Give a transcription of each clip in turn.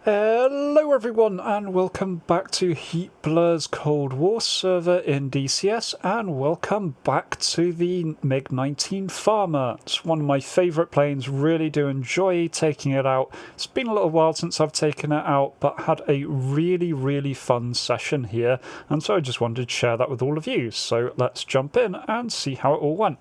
Hello everyone and welcome back to Heatblur's Cold War server in DCS, and welcome back to the Mig-19 Farmer. It's one of my favourite planes, really do enjoy taking it out. It's been a little while since I've taken it out, but had a really fun session here, and so I just wanted to share that with all of you. So let's jump in and see how it all went.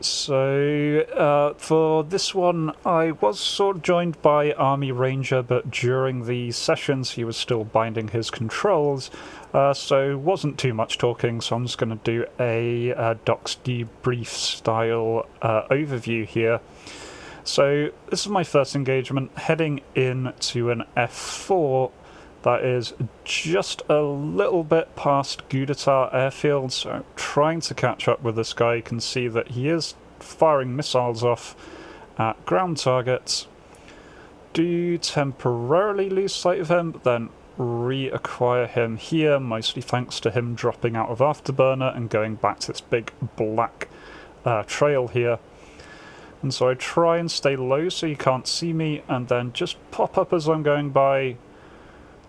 So, for this one, I was sort of joined by Army Ranger, but during the sessions he was still binding his controls, so wasn't too much talking, so I'm just going to do a Docs debrief style overview here. So, this is my first engagement, heading into an F4 that is just a little bit past Gudatar airfield, so trying to catch up with this guy. You can see that he is firing missiles off at ground targets. Do temporarily lose sight of him, but then reacquire him here, mostly thanks to him dropping out of Afterburner and going back to this big black trail here. And so I try and stay low so you can't see me, and then just pop up as I'm going by.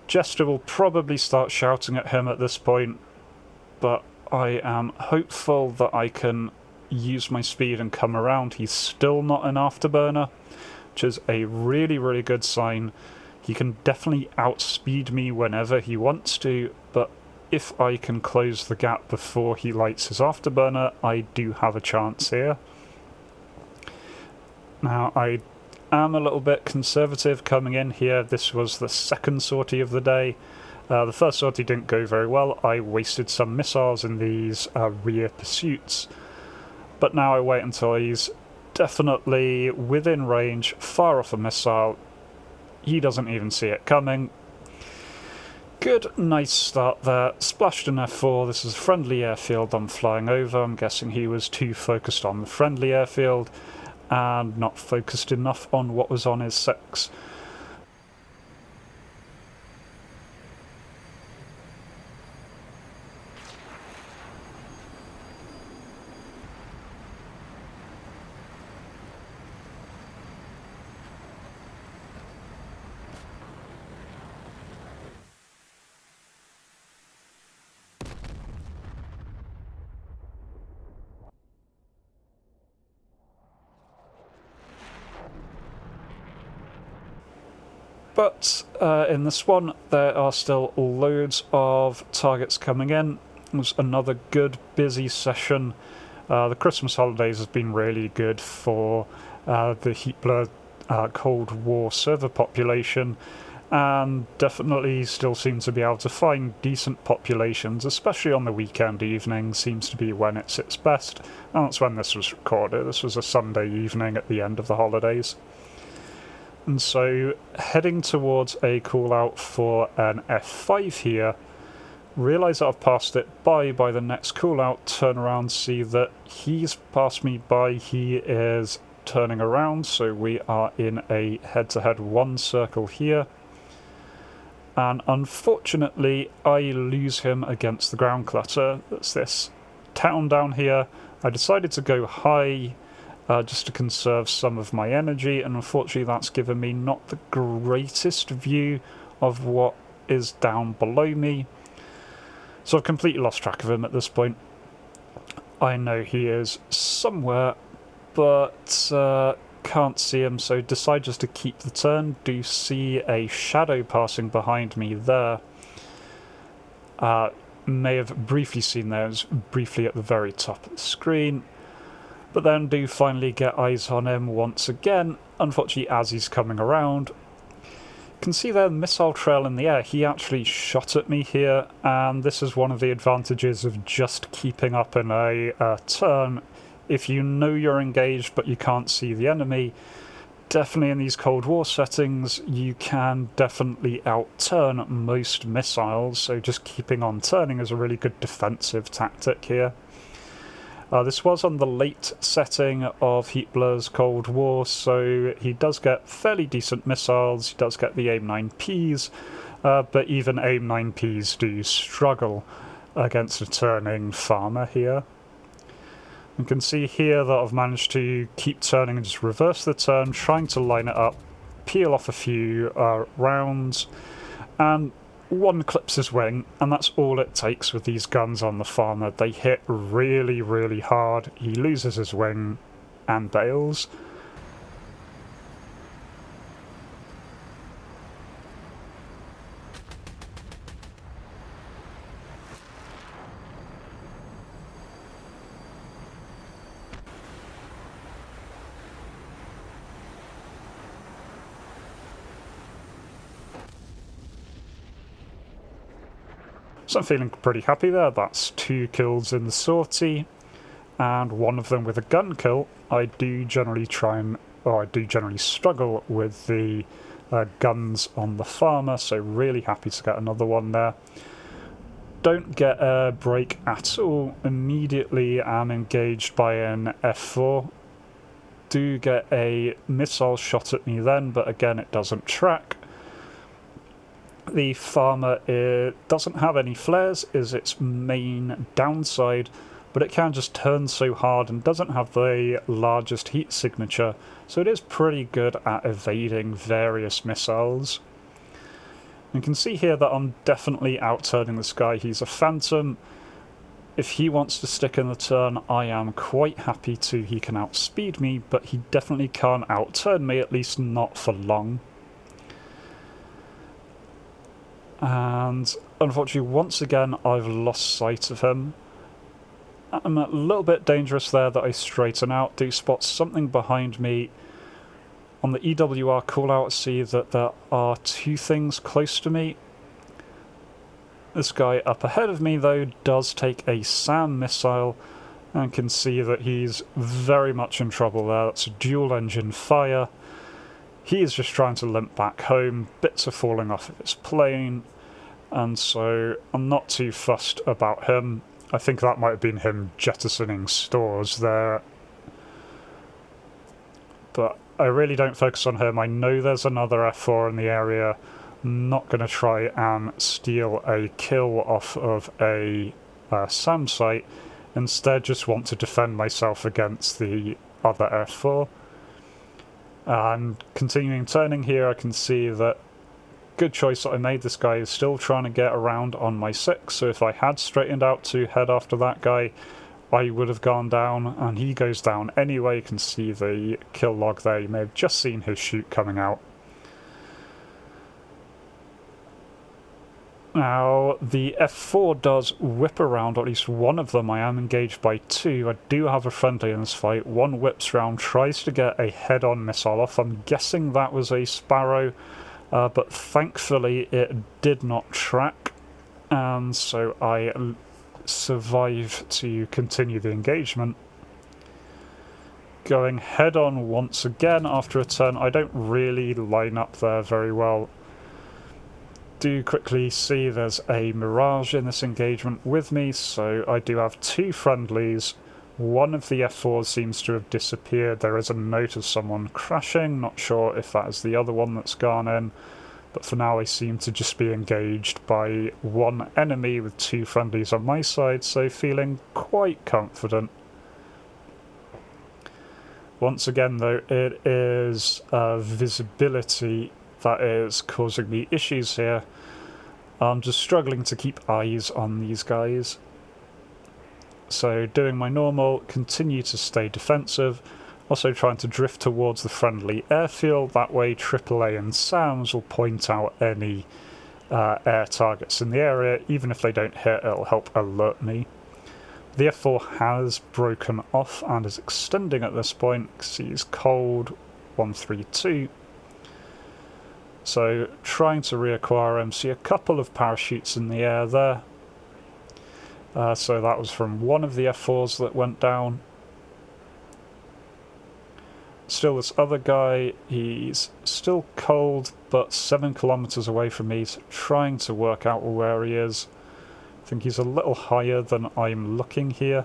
Jester will probably start shouting at him at this point, but I am hopeful that I can use my speed and come around. He's still not an Afterburner, which is a really good sign. He can definitely outspeed me whenever he wants to, but if I can close the gap before he lights his Afterburner, I do have a chance here. Now, I am a little bit conservative coming in here. This was the second sortie of the day. The first sortie didn't go very well. I wasted some missiles in these rear pursuits, but now I wait until he's definitely within range, fire off a missile. He doesn't even see it coming. Good, nice start there. Splashed an F4. This is a friendly airfield I'm flying over. I'm guessing he was too focused on the friendly airfield and not focused enough on what was on his 6. But in this one, there are still loads of targets coming in. It was another good, busy session. The Christmas holidays has been really good for the Heatblur Cold War server population, and definitely still seem to be able to find decent populations, especially on the weekend evening, seems to be when it's its best. And that's when this was recorded. This was a Sunday evening at the end of the holidays. And so, heading towards a call out for an F5 here, realise that I've passed it by the next call out, turn around, see that he's passed me by, he is turning around, so we are in a head-to-head one circle here. And unfortunately, I lose him against the ground clutter. That's this town down here. I decided to go high, just to conserve some of my energy, and unfortunately that's given me not the greatest view of what is down below me. So I've completely lost track of him at this point. I know he is somewhere, but can't see him, so decide just to keep the turn. Do see a shadow passing behind me there. May have briefly seen those briefly at the very top of the screen. But then do finally get eyes on him once again, unfortunately as he's coming around. You can see there the missile trail in the air. He actually shot at me here, and this is one of the advantages of just keeping up in a turn. If you know you're engaged but you can't see the enemy, definitely in these Cold War settings you can definitely outturn most missiles, so just keeping on turning is a really good defensive tactic here. This was on the late setting of Heatblur's Cold War, so he does get fairly decent missiles, he does get the AIM-9Ps, but even AIM-9Ps do struggle against a turning farmer here. You can see here that I've managed to keep turning and just reverse the turn, trying to line it up peel off a few rounds, and one clips his wing, and that's all it takes with these guns on the farmer. They hit really, really hard. He loses his wing and bails. So I'm feeling pretty happy there. That's 2 kills in the sortie, and one of them with a gun kill. I do generally struggle with the guns on the farmer, so really happy to get another one there. Don't get a break at all. Immediately am engaged by an F4. Do get a missile shot at me then, but again it doesn't track. The farmer doesn't have any flares, is its main downside, but it can just turn so hard and doesn't have the largest heat signature, so it is pretty good at evading various missiles. You can see here that I'm definitely outturning this guy. He's a phantom. If he wants to stick in the turn, I am quite happy to. He can outspeed me, but he definitely can't outturn me, at least not for long. And unfortunately, once again, I've lost sight of him. I'm a little bit dangerous there that I straighten out, do spot something behind me. On the EWR callout, see that there are 2 things close to me. This guy up ahead of me, though, does take a SAM missile, and can see that he's very much in trouble there. That's a dual-engine fire. He is just trying to limp back home, bits are falling off of his plane, and so I'm not too fussed about him. I think that might have been him jettisoning stores there. But I really don't focus on him. I know there's another F4 in the area. I'm not going to try and steal a kill off of a SAM site. Instead, just want to defend myself against the other F4. And continuing turning here, I can see that good choice that I made. This guy is still trying to get around on my 6, so if I had straightened out to head after that guy, I would have gone down, and he goes down anyway. You can see the kill log there. You may have just seen his chute coming out. Now, the F4 does whip around, or at least one of them. I am engaged by 2. I do have a friendly in this fight. One whips round, tries to get a head-on missile off. I'm guessing that was a Sparrow, but thankfully it did not track, and so I survive to continue the engagement. Going head-on once again after a turn. I don't really line up there very well. Do quickly see there's a Mirage in this engagement with me, so I do have 2 friendlies. One of the F4s seems to have disappeared. There is a note of someone crashing, not sure if that is the other one that's gone in, but for now I seem to just be engaged by 1 enemy with 2 friendlies on my side, so feeling quite confident. Once again though, it is visibility that is causing me issues here. I'm just struggling to keep eyes on these guys. So doing my normal, continue to stay defensive, also trying to drift towards the friendly airfield. That way AAA and SAMs will point out any air targets in the area. Even if they don't hit, it'll help alert me. The F4 has broken off and is extending at this point. Sees cold 132. So trying to reacquire him. See a couple of parachutes in the air there. So that was from one of the F4s that went down. Still this other guy, he's still cold, but 7 kilometers away from me, so trying to work out where he is. I think he's a little higher than I'm looking here.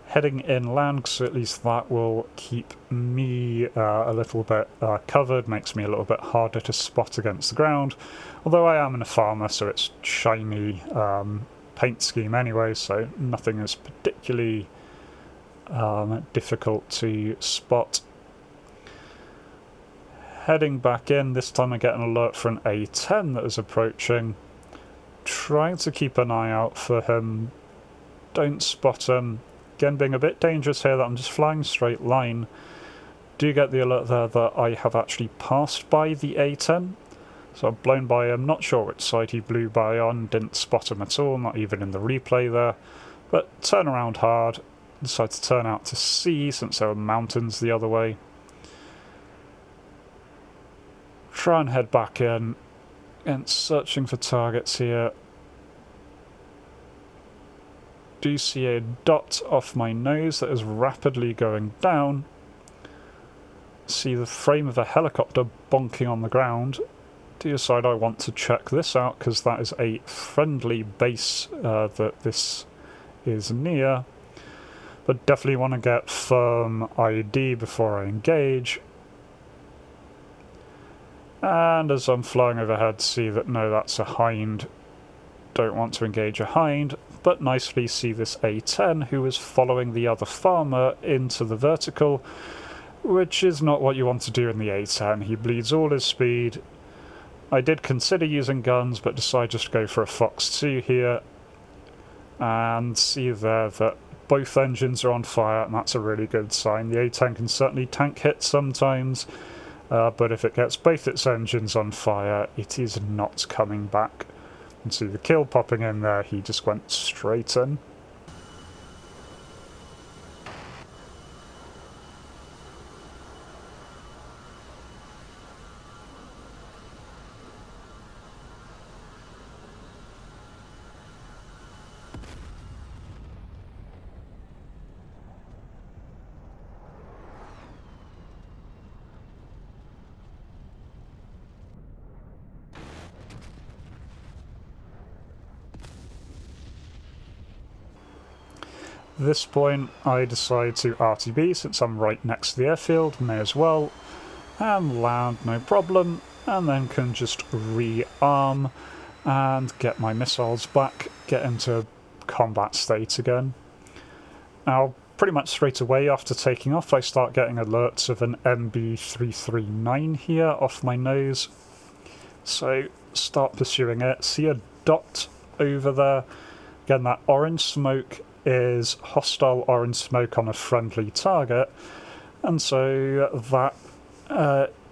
Heading inland, so at least that will keep me a little bit covered, makes me a little bit harder to spot against the ground. Although I am in a farmer, so it's shiny paint scheme anyway, so nothing is particularly difficult to spot. Heading back in, this time I get an alert for an A10 that is approaching. Trying to keep an eye out for him. Don't spot him. Again, being a bit dangerous here that I'm just flying straight line. Do get the alert there that I have actually passed by the A10. So I've blown by him, not sure which side he blew by on, didn't spot him at all, not even in the replay there. But turn around hard, decide to turn out to sea since there were mountains the other way. Try and head back in, and searching for targets here. Do see a dot off my nose that is rapidly going down. See the frame of a helicopter bonking on the ground. Do decide I want to check this out because that is a friendly base that this is near. But definitely want to get firm ID before I engage. And as I'm flying overhead, see that no, that's a hind. Don't want to engage a hind, but nicely see this A10 who is following the other farmer into the vertical, which is not what you want to do in the A10. He bleeds all his speed. I did consider using guns, but decided just to go for a Fox 2 here. And see there that both engines are on fire, and that's a really good sign. The A10 can certainly tank hits sometimes, but if it gets both its engines on fire, it is not coming back. And see the kill popping in there, he just went straight in. This point I decide to RTB since I'm right next to the airfield, may as well, and land no problem, and then can just rearm and get my missiles back, get into combat state again. Now pretty much straight away after taking off I start getting alerts of an MB339 here off my nose, so start pursuing it. See a dot over there, again that orange smoke is hostile orange smoke on a friendly target, and so that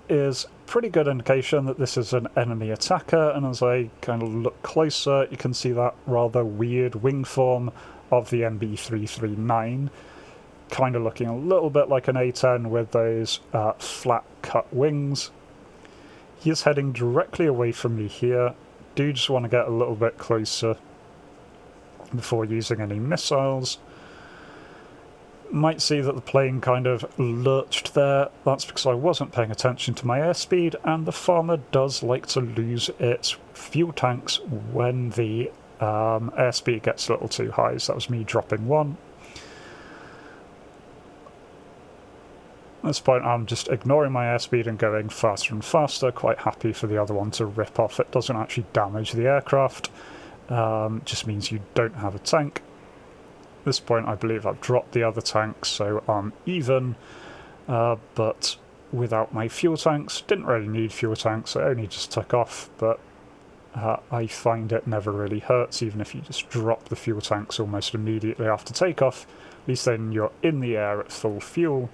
is pretty good indication that this is an enemy attacker. And as I kind of look closer, you can see that rather weird wing form of the MB339, kind of looking a little bit like an A10 with those flat cut wings. He is heading directly away from me here. Do just want to get a little bit closer before using any missiles. Might see that the plane kind of lurched there. That's because I wasn't paying attention to my airspeed, and the farmer does like to lose its fuel tanks when the airspeed gets a little too high, so that was me dropping one. At this point I'm just ignoring my airspeed and going faster and faster, quite happy for the other one to rip off. It doesn't actually damage the aircraft. Just means you don't have a tank. At this point I believe I've dropped the other tanks, so I'm even, but without my fuel tanks. Didn't really need fuel tanks, I only just took off, but I find it never really hurts, even if you just drop the fuel tanks almost immediately after takeoff. At least then you're in the air at full fuel,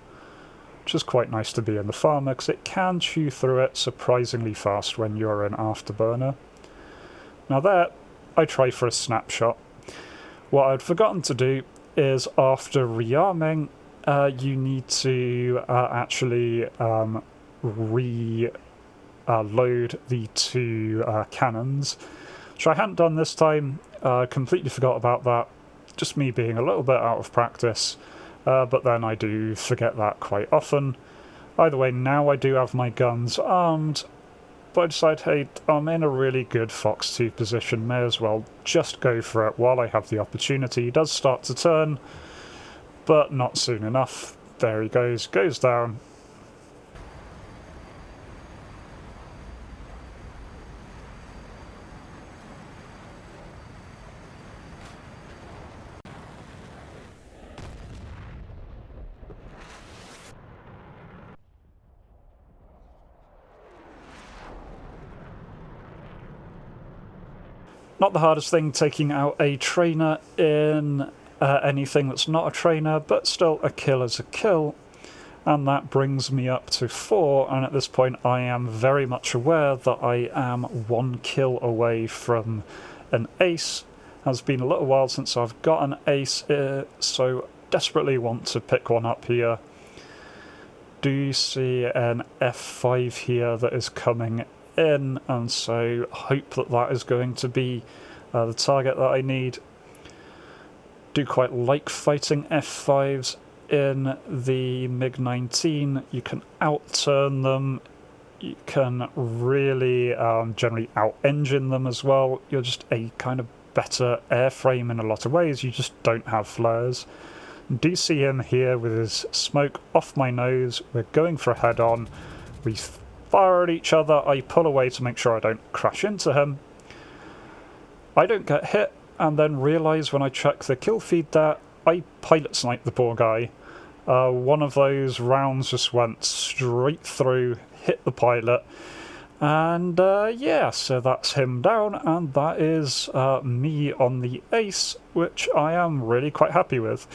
which is quite nice to be in the Farmer, because it can chew through it surprisingly fast when you're an afterburner. Now there, I try for a snapshot. What I'd forgotten to do is after rearming, you need to actually reload the two cannons, which I hadn't done this time. Completely forgot about that. Just me being a little bit out of practice, but then I do forget that quite often. Either way, now I do have my guns armed, but I decide, hey, I'm in a really good Fox 2 position, may as well just go for it while I have the opportunity. He does start to turn, but not soon enough. There he goes down. Not the hardest thing taking out a trainer in anything that's not a trainer, but still a kill is a kill. And that brings me up to 4, and at this point I am very much aware that I am 1 kill away from an ace. Has been a little while since I've got an ace, so desperately want to pick one up here. Do see an F5 here that is coming in, and so hope that that is going to be the target that I need. Do quite like fighting F5s in the Mig-19. You can outturn them, you can really generally out-engine them as well. You're just a kind of better airframe in a lot of ways, you just don't have flares. Do see him here with his smoke off my nose. We're going for a head-on. We fire at each other. I pull away to make sure I don't crash into him. I don't get hit, and then realise when I check the kill feed there, I pilot sniped the poor guy. One of those rounds just went straight through, hit the pilot, and yeah, so that's him down, and that is me on the ace, which I am really quite happy with.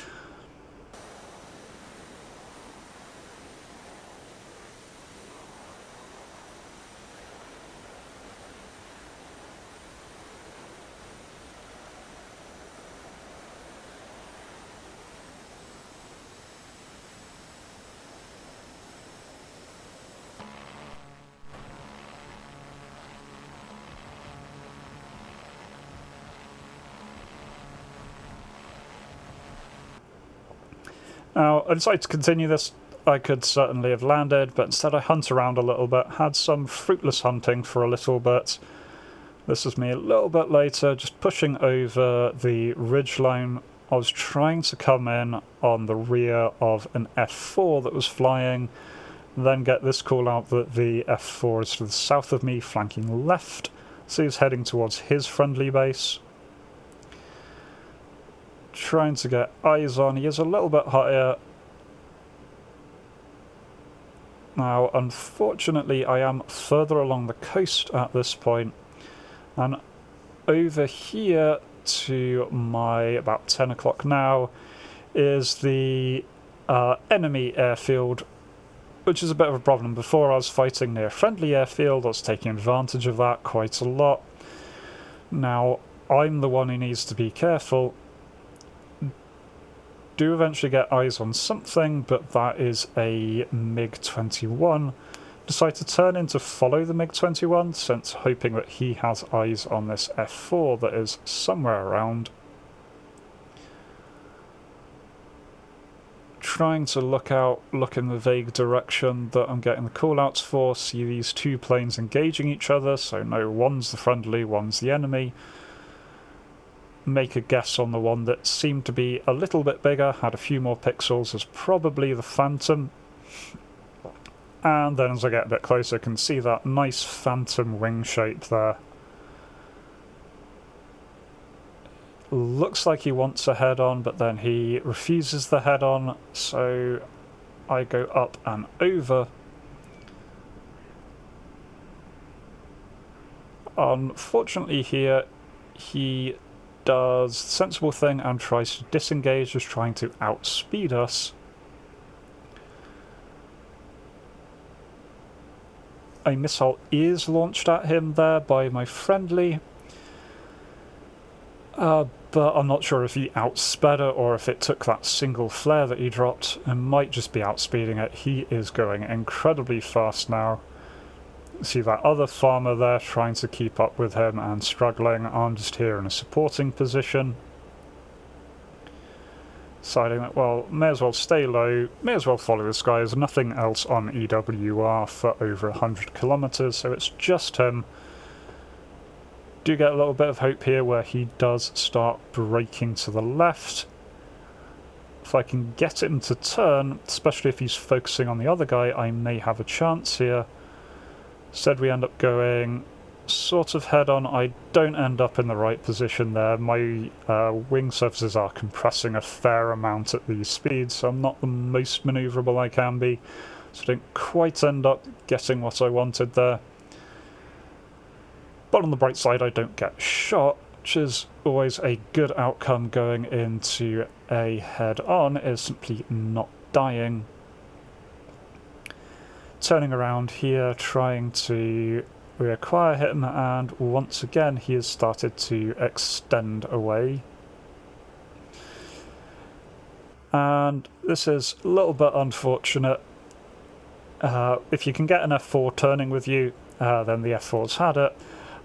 Now, I decided to continue this. I could certainly have landed, but instead I hunt around a little bit, had some fruitless hunting for a little bit. This is me a little bit later, just pushing over the ridgeline. I was trying to come in on the rear of an F4 that was flying, then get this call out that the F4 is to the south of me, flanking left, so he's heading towards his friendly base. Trying to get eyes on. He is a little bit higher. Now, unfortunately, I am further along the coast at this point, and over here to my about 10 o'clock now is the enemy airfield, which is a bit of a problem. Before I was fighting near a friendly airfield, I was taking advantage of that quite a lot. Now, I'm the one who needs to be careful. Do eventually get eyes on something, but that is a Mig-21. Decide to turn in to follow the Mig-21, since hoping that he has eyes on this F4 that is somewhere around. Trying to look in the vague direction that I'm getting the callouts for, see these two planes engaging each other, so no, one's the friendly, one's the enemy. Make a guess on the one that seemed to be a little bit bigger, had a few more pixels, as probably the Phantom. And then as I get a bit closer, I can see that nice Phantom wing shape there. Looks like he wants a head-on, but then he refuses the head-on, so I go up and over. Unfortunately here, he does the sensible thing and tries to disengage, just trying to outspeed us. A missile is launched at him there by my friendly, but I'm not sure if he outsped it or if it took that single flare that he dropped. It might just be outspeeding it. He is going incredibly fast now. See that other farmer there trying to keep up with him and struggling. I'm just here in a supporting position, deciding that, well, may as well stay low, may as well follow this guy. There's nothing else on EWR for over 100 kilometers, so it's just him. Do get a little bit of hope here where he does start braking to the left. If I can get him to turn, especially if he's focusing on the other guy, I may have a chance here. Instead we end up going sort of head-on. I don't end up in the right position there. My wing surfaces are compressing a fair amount at these speeds, so I'm not the most manoeuvrable I can be. So I don't quite end up getting what I wanted there. But on the bright side, I don't get shot, which is always a good outcome going into a head-on, is simply not dying. Turning around here, trying to reacquire him, and once again he has started to extend away. And this is a little bit unfortunate. If you can get an F4 turning with you, then the F4's had it.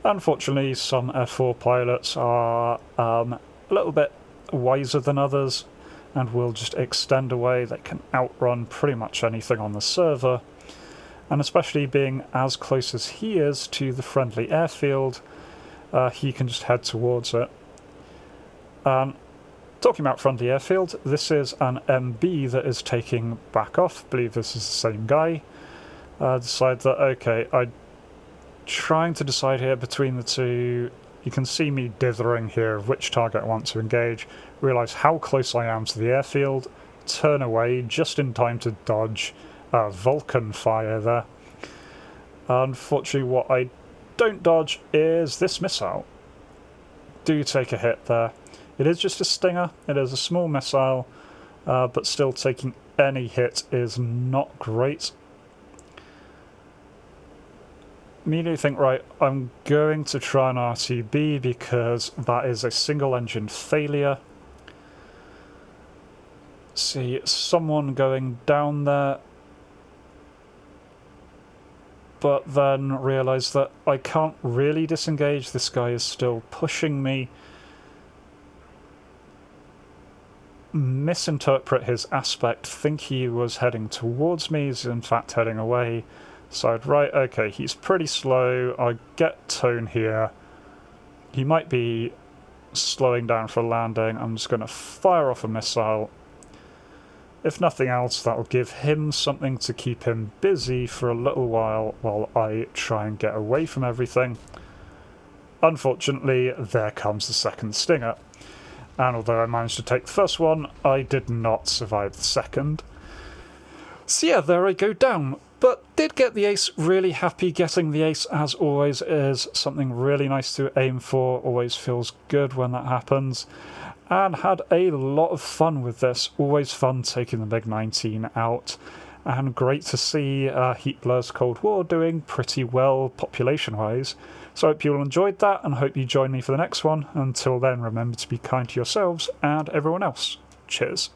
Unfortunately, some F4 pilots are a little bit wiser than others and will just extend away. They can outrun pretty much anything on the server, and especially being as close as he is to the friendly airfield, he can just head towards it. Talking about friendly airfield, this is an MB that is taking back off. I believe this is the same guy. Decide that, okay, I'm trying to decide here between the two. You can see me dithering here of which target I want to engage. Realise how close I am to the airfield. Turn away just in time to dodge Vulcan fire there. Unfortunately, what I don't dodge is this missile. Do take a hit there. It is just a Stinger, it is a small missile, but still taking any hit is not great. Immediately think, right, I'm going to try an RTB because that is a single engine failure. See someone going down there, but then realise that I can't really disengage, this guy is still pushing me. Misinterpret his aspect, think he was heading towards me, he's in fact heading away. So right, okay, he's pretty slow, I get tone here. He might be slowing down for landing, I'm just going to fire off a missile. If nothing else, that'll give him something to keep him busy for a little while I try and get away from everything. Unfortunately, there comes the second Stinger. And although I managed to take the first one, I did not survive the second. So yeah, there I go down. But did get the ace, really happy getting the ace, as always is something really nice to aim for, always feels good when that happens. And had a lot of fun with this, always fun taking the Mig-19 out. And great to see Heatblur's Cold War doing pretty well population-wise. So I hope you all enjoyed that, and hope you join me for the next one. Until then, remember to be kind to yourselves and everyone else. Cheers.